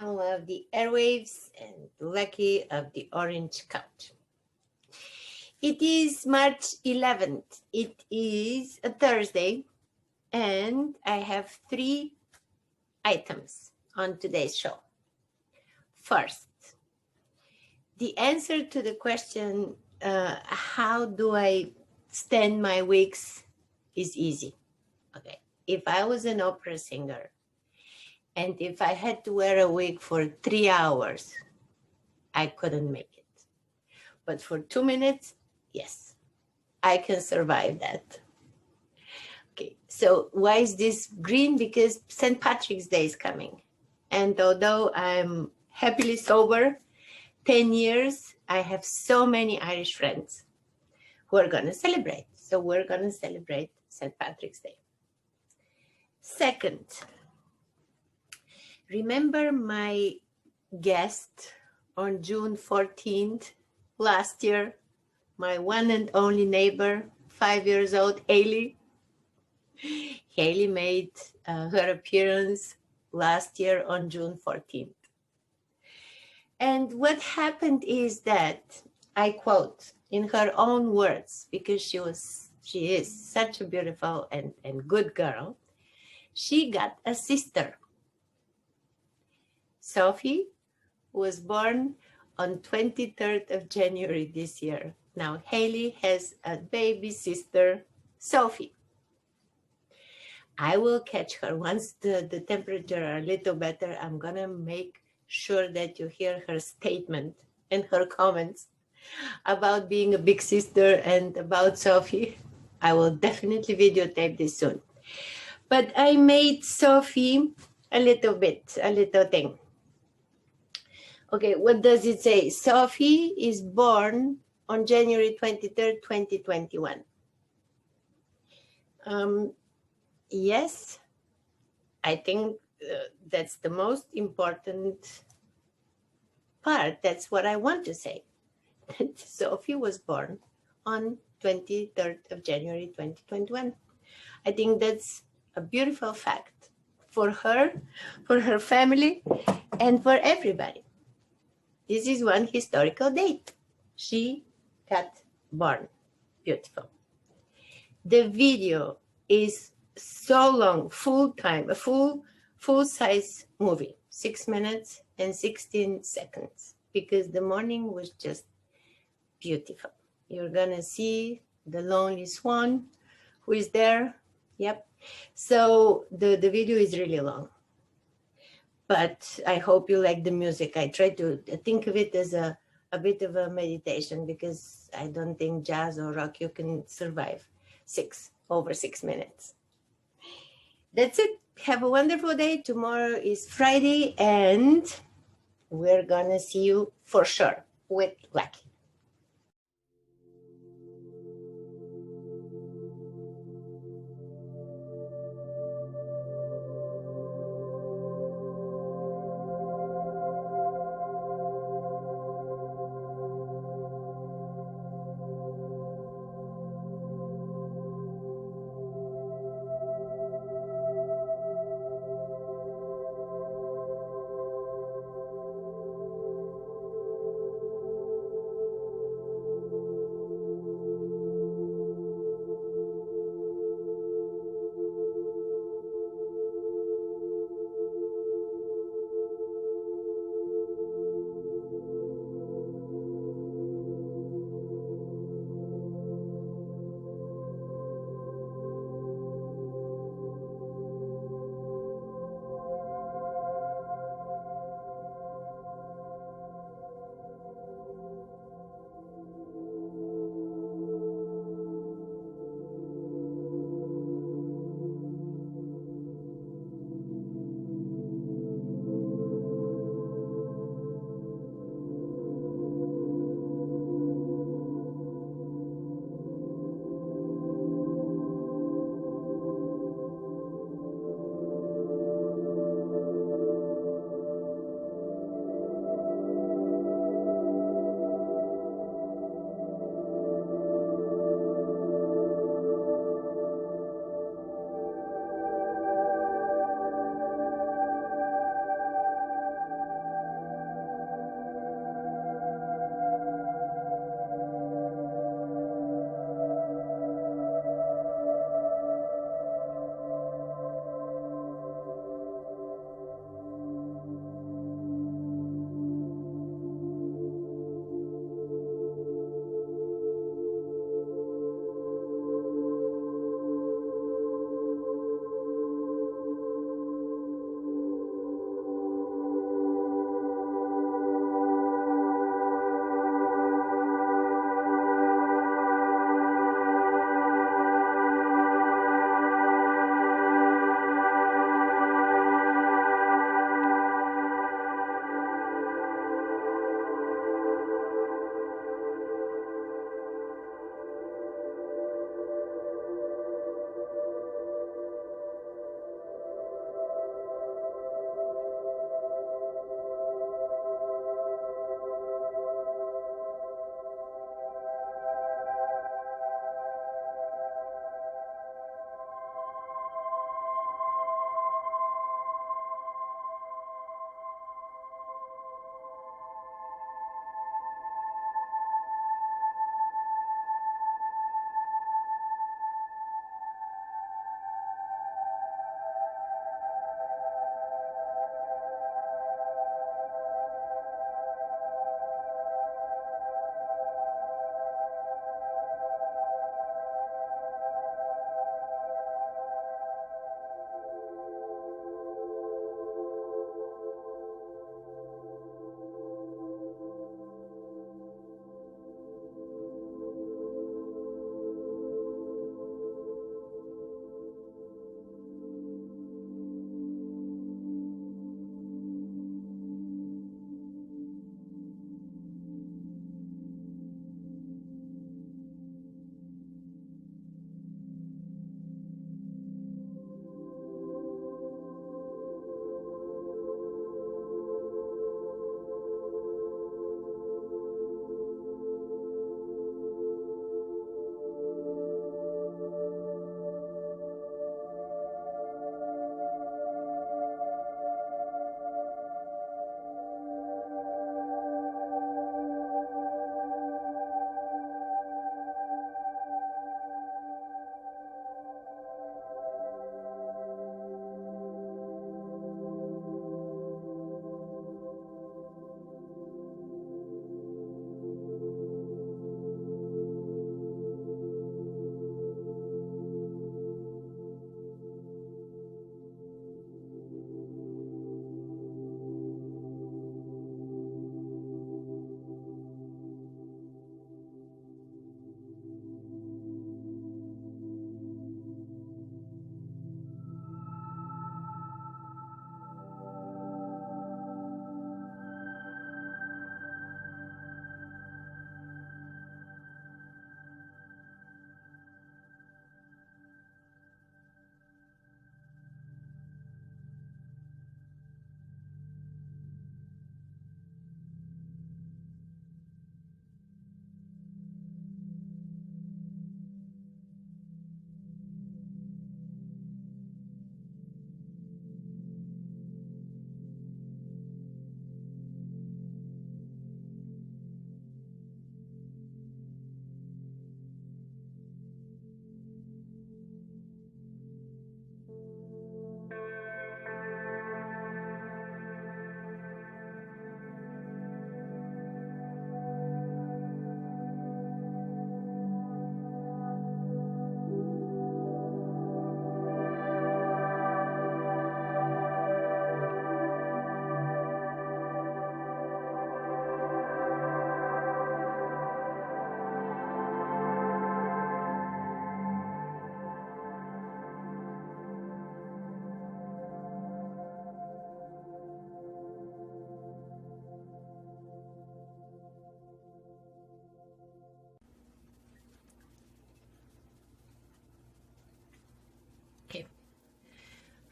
Alma of the Airwaves, and Lucky of the Orange Couch. It is March 11th. It is a Thursday, and I have 3 items on today's show. First, the answer to the question, how do I stand my wigs, is easy. Okay. If I was an opera singer and if I had to wear a wig for 3 hours, I couldn't make it. But for 2 minutes, yes, I can survive that. Okay, so why is this green? Because St. Patrick's Day is coming. And although I'm happily sober, 10 years, I have so many Irish friends who are going to celebrate. So we're going to celebrate St. Patrick's Day. Second, remember my guest on June 14th last year, my one and only neighbor, 5 years old, Haley. Haley made her appearance last year on June 14th. And what happened is that, I quote, in her own words, because she is such a beautiful and good girl, she got a sister. Sophie was born on 23rd of January this year. Now Haley has a baby sister, Sophie. I will catch her once the temperature are a little better. I'm gonna make sure that you hear her statement and her comments about being a big sister and about Sophie. I will definitely videotape this soon. But I made Sophie a little thing. Okay, what does it say? Sophie is born on January 23rd, 2021. Yes, I think that's the most important part. That's what I want to say. Sophie was born on 23rd of January 2021. I think that's a beautiful fact for her family, and for everybody. This is one historical date. She got born. Beautiful. The video is so long, full-time, a full-size movie, 6 minutes and 16 seconds, because the morning was just beautiful. You're gonna see the lonely swan who is there. Yep. So the video is really long, but I hope you like the music. I try to think of it as a bit of a meditation, because I don't think jazz or rock, you can survive over 6 minutes. That's it. Have a wonderful day. Tomorrow is Friday, and we're gonna see you for sure with Lucky.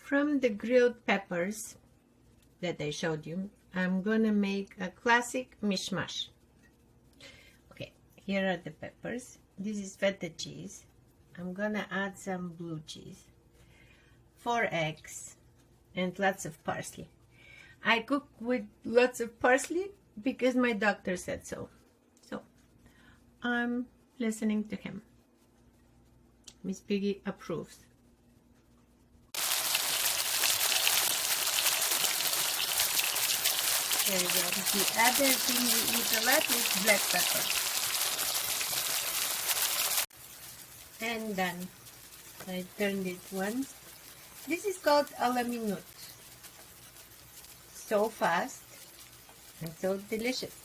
From the grilled peppers that I showed you, I'm gonna make a classic mishmash. Okay, here are the peppers. This is feta cheese. I'm gonna add some blue cheese, 4 eggs, and lots of parsley. I cook with lots of parsley because my doctor said so. So I'm listening to him. Miss Piggy approves. There you go. The other thing we eat a lot is black pepper. And done. I turned it once. This is called a la minute. So fast and so delicious.